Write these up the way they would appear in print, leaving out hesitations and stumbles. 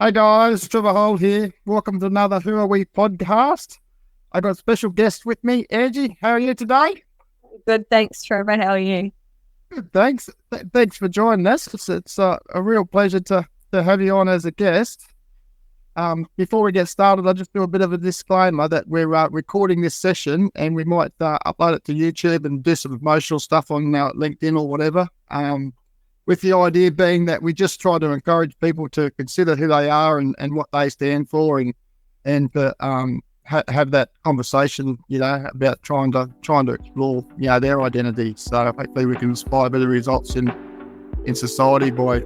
Hey guys, Trevor Hole here. Welcome to another Who Are We podcast. I got a special guest with me, Angie. How are you today? Good, thanks, Trevor. How are you? Good, thanks. Thanks for joining us. It's a real pleasure to have you on as a guest. Before we get started, I'll just do a bit of a disclaimer that we're recording this session and we might upload it to YouTube and do some emotional stuff on LinkedIn or whatever. With the idea being that we just try to encourage people to consider who they are and what they stand for and to have that conversation, about trying to explore, their identity. So hopefully we can inspire better results in society by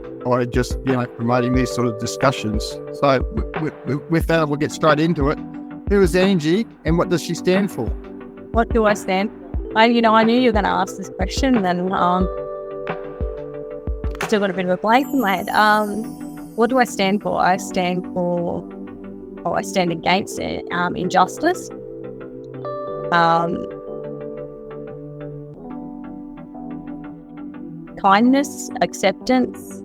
just, promoting these sort of discussions. So with that, we'll get straight into it. Who is Angie and what does she stand for? What do I stand for? I knew you were going to ask this question, and still got a bit of a blank in my head. What do I stand for? I stand against injustice. Kindness, acceptance,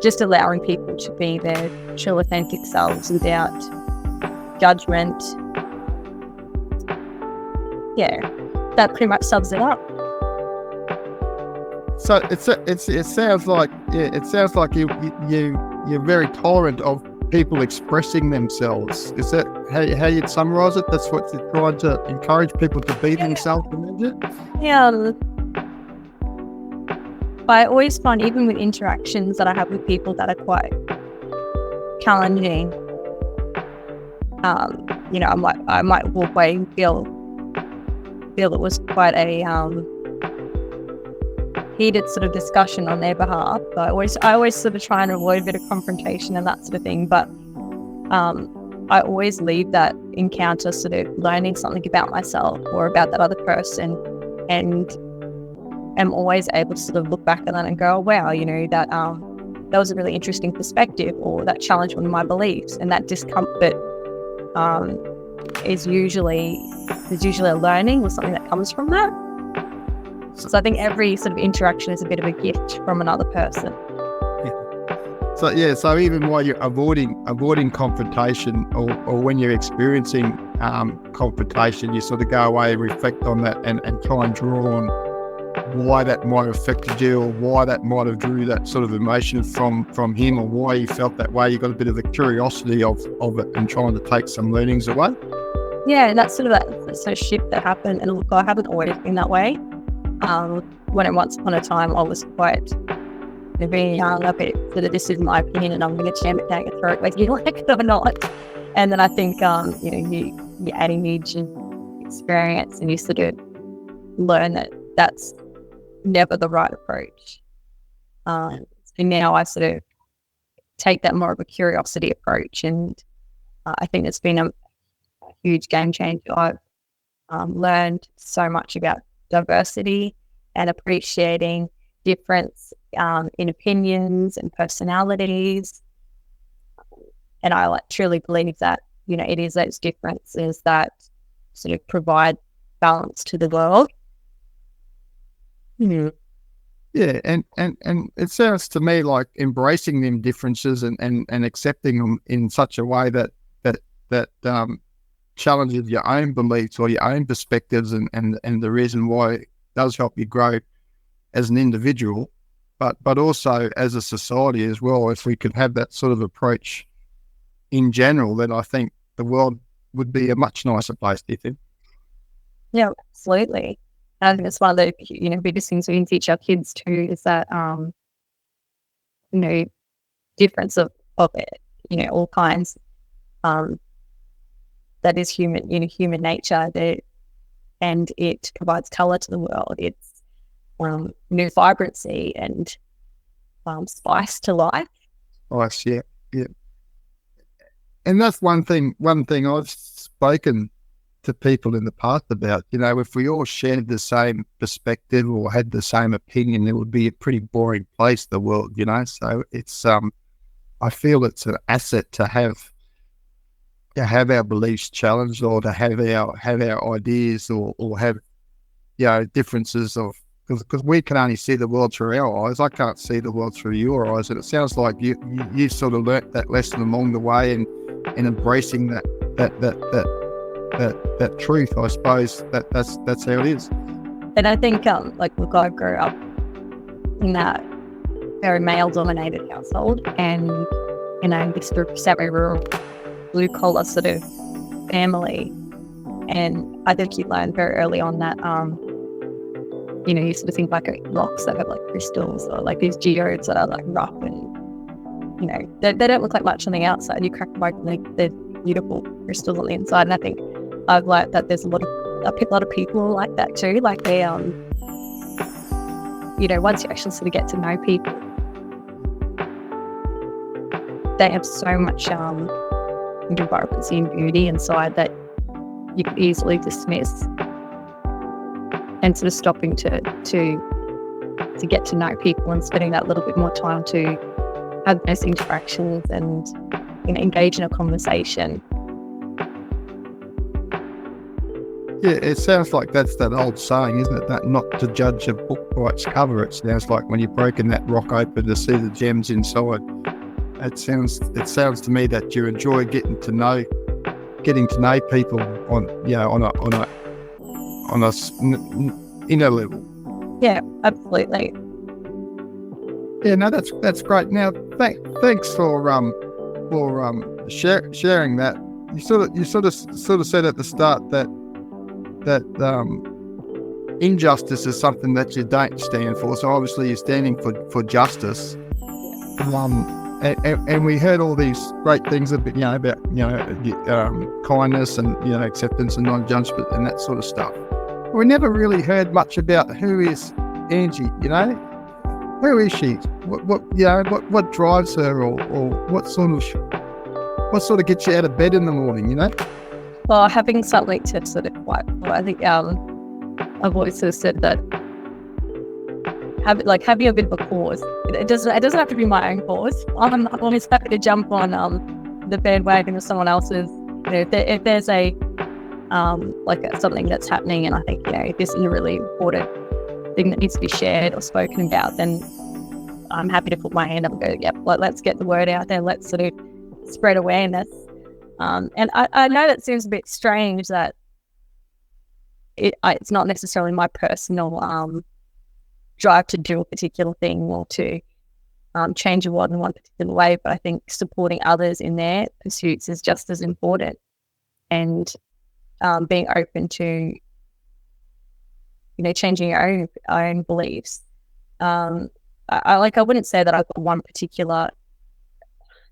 just allowing people to be their true authentic selves without judgment. Yeah, that pretty much sums it up. So it sounds like you're very tolerant of people expressing themselves. Is that how you'd summarise it? That's what you're trying to encourage people to be themselves, isn't it? Yeah. But I always find, even with interactions that I have with people that are quite challenging, I might walk away and feel it was quite a heated sort of discussion on their behalf. But I always sort of try and avoid a bit of confrontation and that sort of thing. But I always leave that encounter sort of learning something about myself or about that other person, and am always able to sort of look back at that and go, oh, wow, that was a really interesting perspective, or that challenged one of my beliefs. And that discomfort is usually a learning or something that comes from that. So I think every sort of interaction is a bit of a gift from another person. So even while you're avoiding confrontation, or when you're experiencing confrontation, you sort of go away and reflect on that and try and draw on why that might have affected you, or why that might have drew that sort of emotion from him, or why you felt that way. You got a bit of a curiosity of it and trying to take some learnings away. Yeah, and that's sort of shift that happened. And look, I haven't always been that way. When once upon a time I was quite being young, a bit sort of, this is my opinion and I'm going to jam it down your throat whether you like it or not. And then I think you're adding age and experience, and you sort of learn that that's never the right approach. So now I sort of take that more of a curiosity approach, and I think it's been a huge game changer. I've learned so much about diversity and appreciating difference in opinions and personalities. And I truly believe that, it is those differences that sort of provide balance to the world. Yeah, and it sounds to me like embracing them differences and accepting them in such a way that challenges your own beliefs or your own perspectives and the reason why it does help you grow as an individual, but also as a society as well. If we could have that sort of approach in general, then I think the world would be a much nicer place, do you think? Yeah, absolutely. I think it's one of the biggest things we can teach our kids too, is that difference of it, all kinds. That is human nature, and it provides colour to the world. It's new vibrancy and spice to life. Nice, yeah. And that's one thing I've spoken to people in the past about. If we all shared the same perspective or had the same opinion, it would be a pretty boring place, the world. So it's I feel it's an asset to have our beliefs challenged, or to have our ideas or have differences of because we can only see the world through our eyes. I can't see the world through your eyes, and it sounds like you sort of learnt that lesson along the way, and embracing that truth. I suppose that's how it is. And I think look, I grew up in that very male-dominated household, and this sort of semi-rural, blue-collar sort of family. And I think you learn very early on that, you sort of think like rocks that have like crystals, or like these geodes that are like rough, and they don't look like much on the outside. You crack them open, they're beautiful crystals on the inside. And I think I've learned that there's a lot of people like that too. Like they, once you actually sort of get to know people, they have so much vibrancy and beauty inside that you could easily dismiss, and sort of stopping to get to know people and spending that little bit more time to have those interactions and engage in a conversation. Yeah, it sounds like that's that old saying, isn't it? That not to judge a book by its cover. It sounds like when you're breaking that rock open to see the gems inside. It sounds to me that you enjoy getting to know people on a inner level. Yeah, absolutely. Yeah, no, that's great. Now, thanks for sharing that. You sort of said at the start that injustice is something that you don't stand for. So obviously you're standing for justice. And we heard all these great things about kindness and acceptance and non-judgment and that sort of stuff. We never really heard much about who is Angie. Who is she? What drives her, or what sort of gets you out of bed in the morning? Well, having something to sort of fight for. I think I've always sort of said that having a bit of a cause. It doesn't have to be my own cause. I'm always happy to jump on the bandwagon of someone else's. If there's a something that's happening, and I think this is a really important thing that needs to be shared or spoken about, then I'm happy to put my hand up and go, yep, let's get the word out there. Let's sort of spread awareness. And I know that seems a bit strange that it's not necessarily my personal drive to do a particular thing or to change the world in one particular way, but I think supporting others in their pursuits is just as important, and being open to changing your own beliefs. I wouldn't say that I've got one particular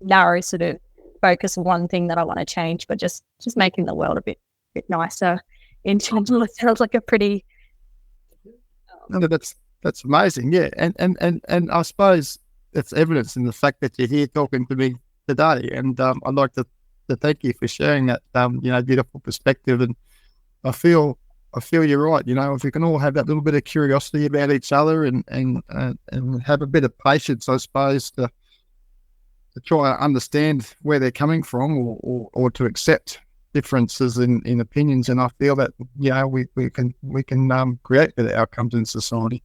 narrow sort of focus on one thing that I want to change, but just making the world a bit nicer in general. It sounds like a pretty No, that's amazing, yeah, and I suppose it's evidence in the fact that you're here talking to me today, and I'd like to thank you for sharing that beautiful perspective. And I feel you're right. If we can all have that little bit of curiosity about each other and have a bit of patience, I suppose, to try to understand where they're coming from, or to accept differences in opinions, and I feel that we can create better outcomes in society.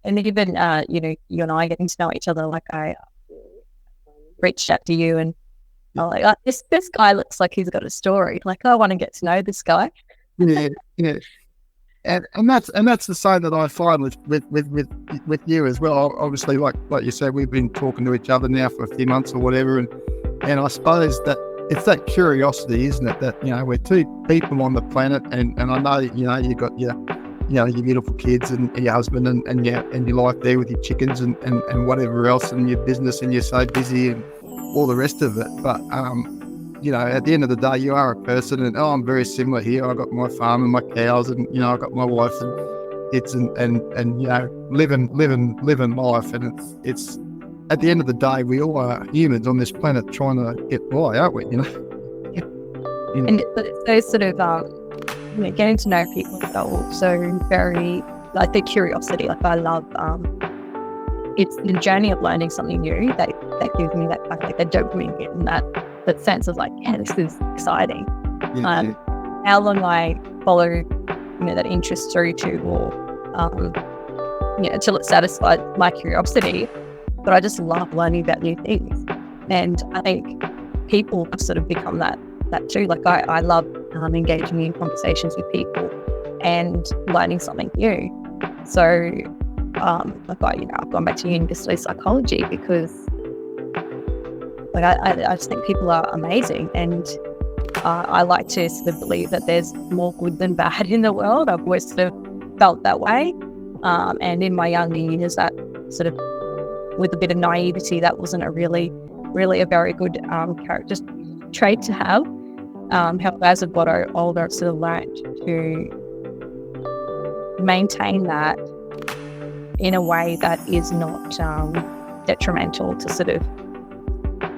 And even you and I getting to know each other. Like I reached out to you, and I'm like, this guy looks like he's got a story. Like, I want to get to know this guy. Yeah. And that's the same that I find with you as well. Obviously, like you said, we've been talking to each other now for a few months or whatever, and I suppose that it's that curiosity, isn't it? That we're two people on the planet, and I know you got your beautiful kids and your husband and your life there with your chickens and whatever else, and your business, and you're so busy and all the rest of it. But at the end of the day, you are a person, and I'm very similar here. I got my farm and my cows, and I got my wife and kids, and living life. And it's at the end of the day, we all are humans on this planet trying to get by, aren't we? And it's those sort of getting to know people is also very like the curiosity. Like I love it's the journey of learning something new that gives me that kind of like the dopamine hit, and that sense of like, yeah, this is exciting. Yeah. How long I follow that interest through to, or until it satisfied my curiosity. But I just love learning about new things. And I think people have sort of become that too. Like I love engaging in conversations with people and learning something new. So I've gone back to uni to study psychology because like I just think people are amazing, and I like to sort of believe that there's more good than bad in the world. I've always sort of felt that way. And in my younger years, that sort of, with a bit of naivety, that wasn't a really a very good character trait to have. However, as I've got older, I've sort of learned to maintain that in a way that is not detrimental, to sort of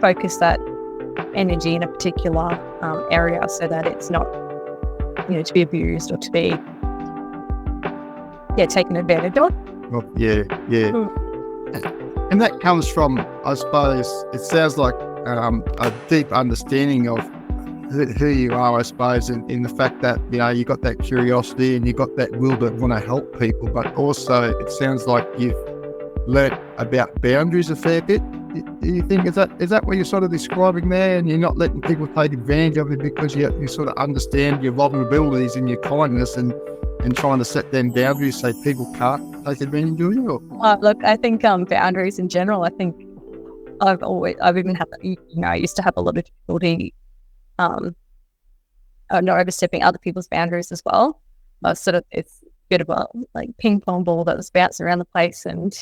focus that energy in a particular area so that it's not, to be abused or to be taken advantage of. Well, yeah. And that comes from, I suppose, it sounds like a deep understanding of who you are, I suppose, in the fact that, you got that curiosity and you got that will to want to help people, but also it sounds like you've learnt about boundaries a fair bit. Do you think, is that what you're sort of describing there, and you're not letting people take advantage of it because you sort of understand your vulnerabilities and your kindness and trying to set them boundaries so people can't take advantage of you? Look, I think boundaries in general, I think I've even had, I used to have a lot of difficulty not overstepping other people's boundaries as well. It's a bit of a like ping pong ball that was bouncing around the place and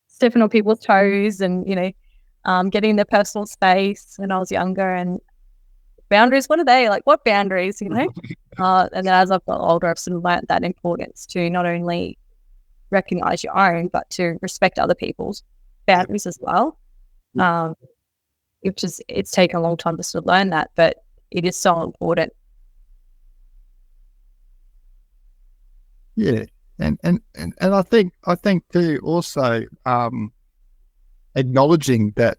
stepping on people's toes and, getting in their personal space when I was younger. And boundaries, what are they? Like, what boundaries, And then as I've got older, I've sort of learnt that importance to not only recognise your own, but to respect other people's boundaries as well. It's taken a long time to sort of learn that, but it is so important. Yeah. And I think too, also acknowledging that,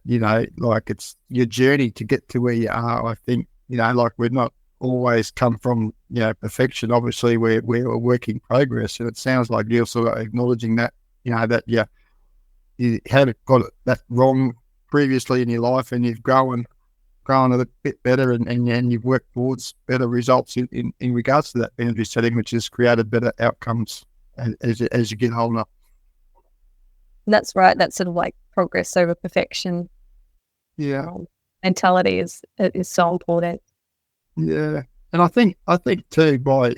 like it's your journey to get to where you are. I think, like we're not always come from, perfection. Obviously we're a work in progress, and it sounds like you're sort of acknowledging that, that you had got that wrong previously in your life, and you've grown a bit better, and you've worked towards better results in regards to that boundary setting, which has created better outcomes as you get older. That's right. That's sort of like progress over perfection. Yeah. Mentality is so important. Yeah. And I think too, by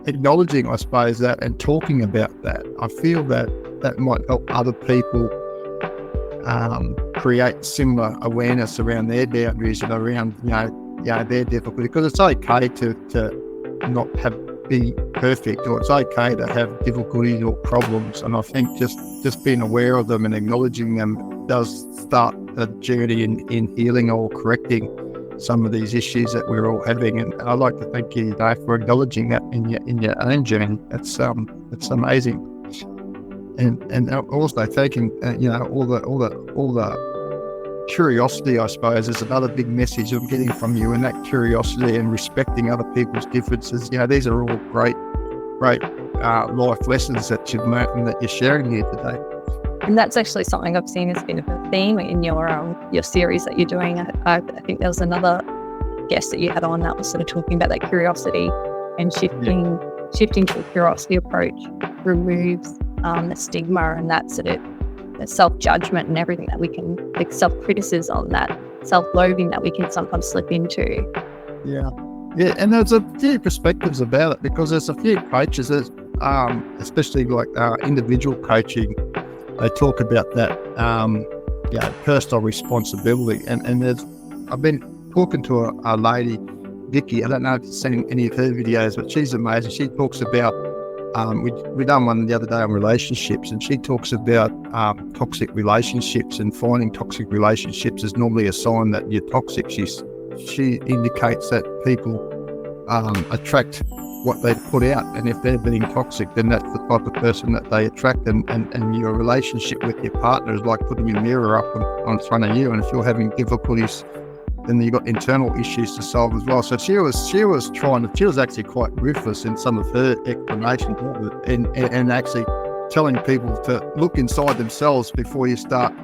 acknowledging, I suppose, that and talking about that, I feel that might help other people create similar awareness around their boundaries and around, their difficulty, because it's okay to not be perfect, or it's okay to have difficulties or problems. And I think just being aware of them and acknowledging them does start a journey in healing or correcting some of these issues that we're all having. And I'd like to thank you, Dave, for acknowledging that in your own journey. It's amazing. And also thanking all the curiosity, I suppose, is another big message I'm getting from you, and that curiosity and respecting other people's differences. These are all great life lessons that you've learned and that you're sharing here today. And that's actually something I've seen as a bit of a theme in your series that you're doing. I think there was another guest that you had on that was sort of talking about that curiosity, and shifting to a curiosity approach removes the stigma and that sort of self-judgment and everything that we can, like self-criticism, that self-loathing that we can sometimes slip into. Yeah, and there's a few perspectives about it, because there's a few coaches, especially like individual coaching, they talk about that, personal responsibility. And I've been talking to a lady, Vicky. I don't know if you've seen any of her videos, but she's amazing. She talks about, we done one the other day on relationships, and she talks about toxic relationships, and finding toxic relationships is normally a sign that you're toxic. She indicates that people attract what they put out, and if they're being toxic, then that's the type of person that they attract. And your relationship with your partner is like putting a mirror up on front of you, and if you're having difficulties then you got internal issues to solve as well. So she was actually quite ruthless in some of her explanations of it, and actually telling people to look inside themselves before you start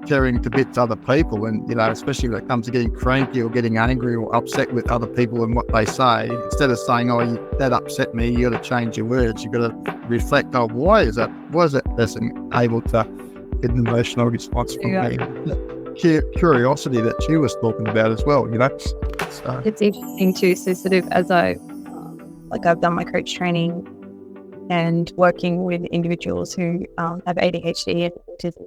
tearing to bits other people. And, you know, especially when it comes to getting cranky or getting angry or upset with other people and what they say, instead of saying, oh, that upset me, you got to change your words. You got to reflect, oh, why is that person able to get an emotional response from me? Curiosity that she was talking about as well, you know. So it's interesting too. So sort of as I've done my coach training and working with individuals who have ADHD and autism,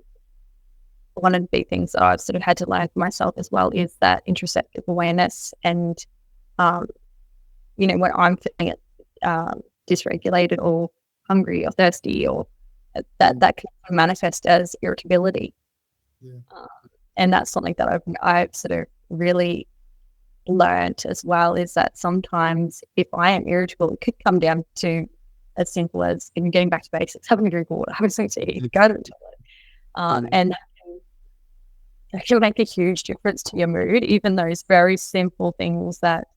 one of the big things that I've sort of had to learn for myself as well is that interoceptive awareness. And, you know, when I'm feeling dysregulated or hungry or thirsty, or that can manifest as irritability. Yeah. And that's something that I've sort of really learned as well, is that sometimes if I am irritable, it could come down to as simple as getting back to basics, having a drink of water, having something to eat, go to the toilet. And that can make a huge difference to your mood, even those very simple things that,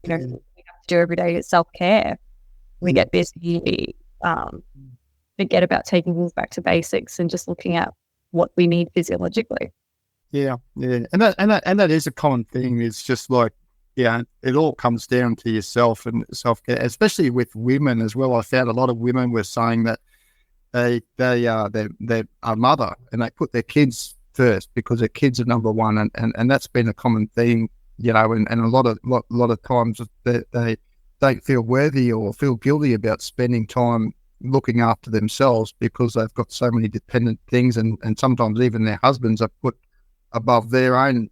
you know, we have to do every day. Self-care. We get busy, forget about taking things back to basics and just looking at what we need physiologically. Yeah. And that is a common thing. It's just like, yeah, it all comes down to yourself and self-care, especially with women as well. I found a lot of women were saying that they're a mother and they put their kids first because their kids are number one, and that's been a common theme, you know, and a lot of times they don't feel worthy or feel guilty about spending time looking after themselves because they've got so many dependent things, and sometimes even their husbands are put above their own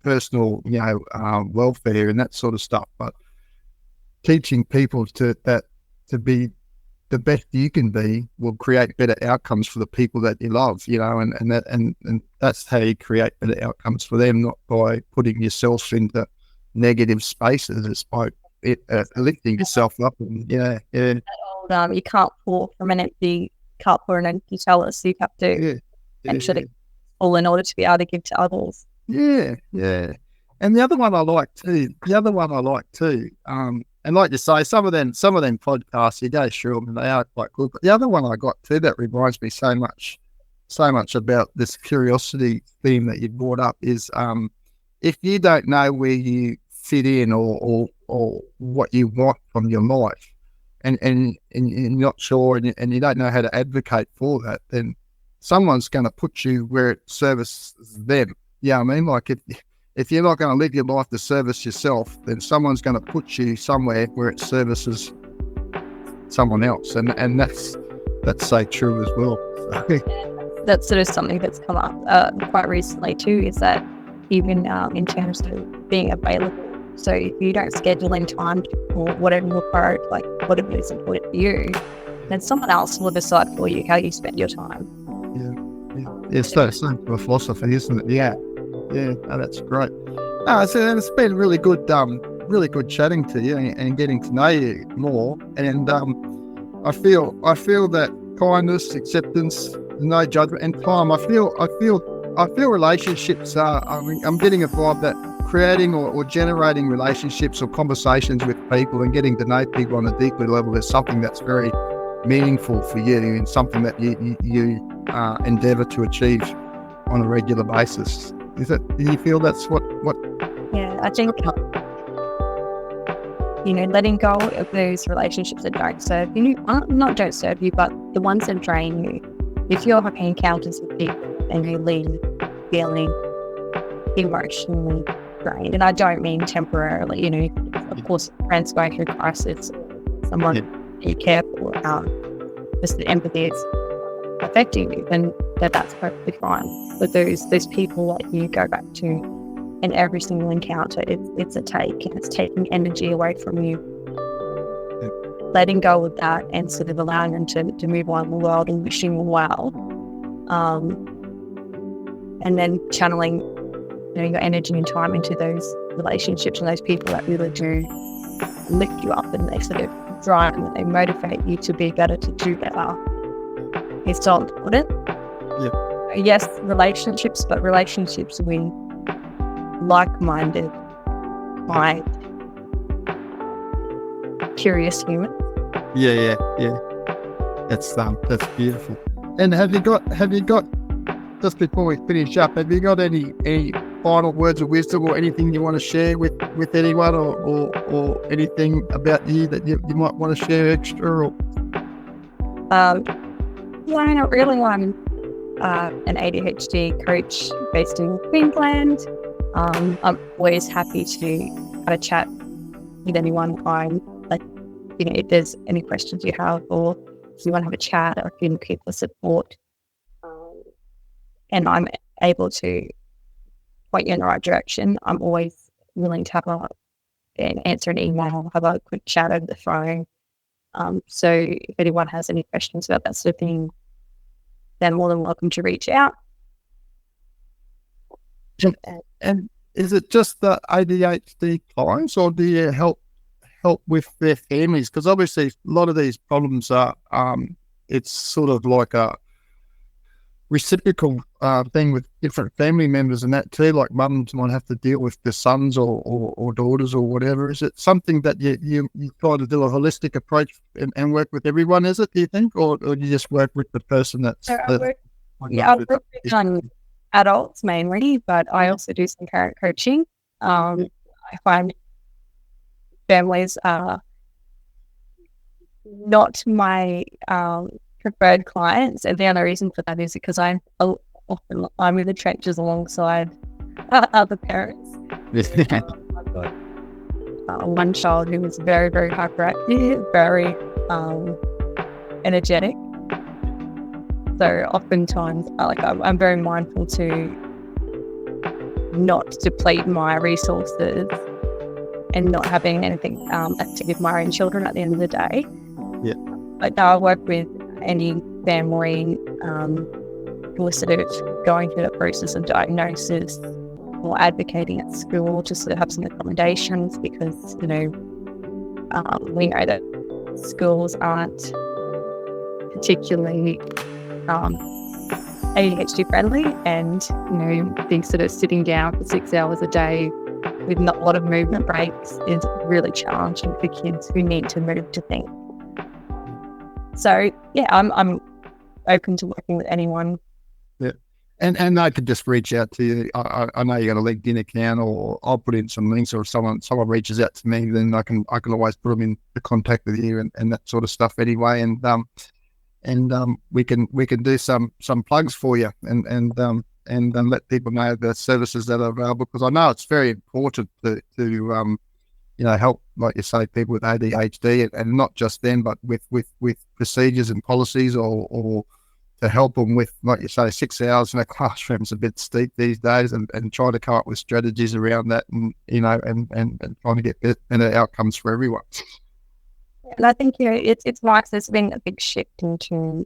personal, you know, welfare and that sort of stuff. But teaching people to be the best you can be will create better outcomes for the people that you love, you know, and that's how you create better outcomes for them, not by putting yourself into negative spaces. It's by lifting yourself up. And That old, you can't pour from an empty cup or an empty chalice. So you have to actually full in order to be able to give to others. Yeah. And the other one I like too, and like you say, some of them podcasts, you go through them and they are quite good. But the other one I got too that reminds me so much about this curiosity theme that you brought up is if you don't know where you fit in or what you want from your life, and you're not sure and you don't know how to advocate for that, then someone's going to put you where it services them. Yeah, I mean, like if you're not going to live your life to service yourself, then someone's going to put you somewhere where it services someone else, and that's so true as well. That's sort of something that's come up quite recently too, is that even in terms of being available. So if you don't schedule in time for whatever your priority, like whatever is important for you, then someone else will decide for you how you spend your time. Yeah. It's so simple philosophy, isn't it? Yeah. Oh, that's great. So it's been really good chatting to you and getting to know you more. And I feel that kindness, acceptance, no judgment, and time. I feel relationships are. I'm getting a vibe that creating or generating relationships or conversations with people and getting to know people on a deeper level is something that's very meaningful for you and something that you endeavour to achieve on a regular basis. Do you feel that's what? Yeah, I think, letting go of those relationships that don't serve you, not don't serve you, but the ones that drain you. If you're having encounters with people and you leave feeling emotionally drained, and I don't mean temporarily, of course, friends going through crisis, someone you care for, just the empathy is affecting you, then that's perfectly fine. But those people that you go back to in every single encounter, it's a take, and it's taking energy away from you. Letting go of that and sort of allowing them to move on in the world and wishing them well. And then channeling your energy and time into those relationships and those people that really do lift you up and they sort of drive and they motivate you to be better, to do better. It's so important. Yeah. Yes, relationships, but relationships with like-minded, kind, curious humans. Yeah. That's beautiful. And have you got just before we finish up, have you got any final words of wisdom or anything you want to share with anyone, or anything about you that you might want to share extra? Or Not really. I'm an ADHD coach based in Queensland. I'm always happy to have a chat with anyone. If there's any questions you have, or if you want to have a chat, or if you're looking for support, and I'm able to point you in the right direction, I'm always willing to have answer an email, have a quick chat over the phone. So if anyone has any questions about that sort of thing, they're more than welcome to reach out. And is it just the ADHD clients, or do you help with their families? Because obviously a lot of these problems are, it's sort of like a reciprocal thing with different family members and that too, like mums might have to deal with their sons or daughters or whatever. Is it something that you try to do a holistic approach and work with everyone, is it, do you think, or do you just work with the person that's... I work with adults mainly, but I also do some parent coaching. I find families are not my preferred clients, and the other reason for that is because I'm in the trenches alongside other parents. I've got one child who is very, very hyperactive, very energetic. So oftentimes, I'm very mindful to not deplete my resources and not having anything active with my own children at the end of the day. Yeah. But now I work with any family who are sort of going through the process of diagnosis or advocating at school to sort of have some accommodations, because, we know that schools aren't particularly ADHD friendly, and, being sort of sitting down for 6 hours a day with not a lot of movement breaks is really challenging for kids who need to move to think. So yeah, I'm open to working with anyone. Yeah, and I could just reach out to you. I know you got a LinkedIn account, or I'll put in some links, or if someone reaches out to me, then I can always put them in the contact with you and that sort of stuff anyway. And we can do some plugs for you and let people know the services that are available, because I know it's very important to help, like you say, people with ADHD, and not just them, but with procedures and policies, or to help them with, like you say, 6 hours in a classroom's a bit steep these days, and try to come up with strategies around that, and trying to get better outcomes for everyone. And I think it's nice. There's been a big shift into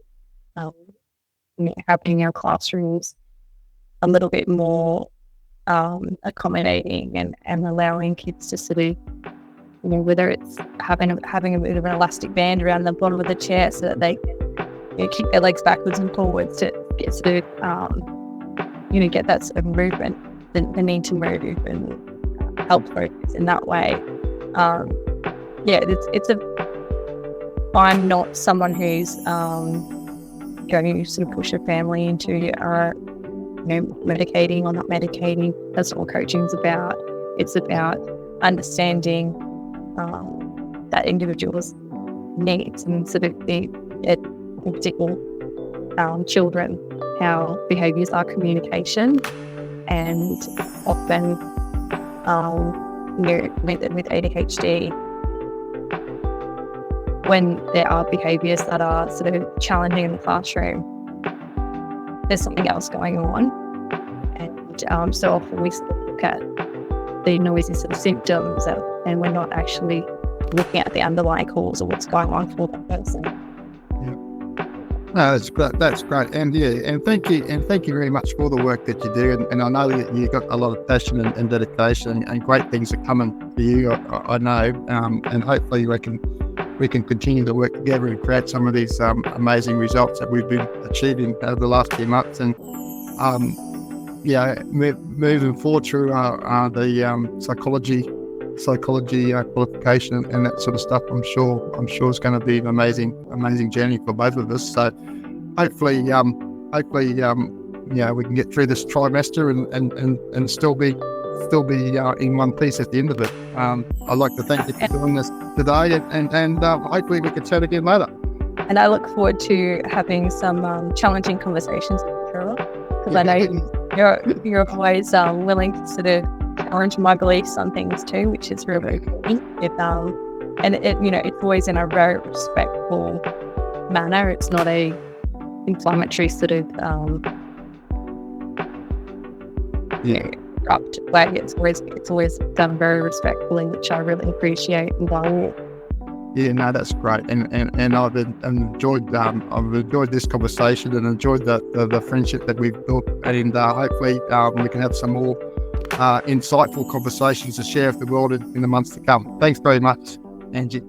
having our classrooms a little bit more accommodating, and allowing kids to sort of, whether it's having a bit of an elastic band around the bottom of the chair so that they can kick their legs backwards and forwards to get sort of get that sort of movement, the need to move, and help focus in that way. I'm not someone who's going to sort of push a family into medicating or not medicating. That's what coaching is about. It's about understanding that individual's needs, and sort of in particular children, how behaviours are communication, and often with ADHD, when there are behaviours that are sort of challenging in the classroom, there's something else going on. And so often we sort of look at the noisy sort of symptoms, and we're not actually looking at the underlying cause of what's going on for that person. No, that's great. That's great. And thank you very much for the work that you do. And I know that you've got a lot of passion and dedication, and great things are coming for you, I know. And hopefully we can continue to work together and create some of these amazing results that we've been achieving over the last few months. And moving forward through the psychology qualification and that sort of stuff, I'm sure it's going to be an amazing journey for both of us. So hopefully we can get through this trimester and still be in one piece at the end of it. I'd like to thank you for doing this today, and hopefully we can chat again later. And I look forward to having some challenging conversations with Carol, because I know you're always willing to sort of challenge my beliefs on things too, which is really important. It's always in a very respectful manner. It's not a inflammatory sort of abrupt way. It's always done very respectfully, which I really appreciate and value. Yeah, no, that's great, and I've enjoyed this conversation and enjoyed the friendship that we've built, and hopefully we can have some more insightful conversations to share with the world in the months to come. Thanks very much, Angie.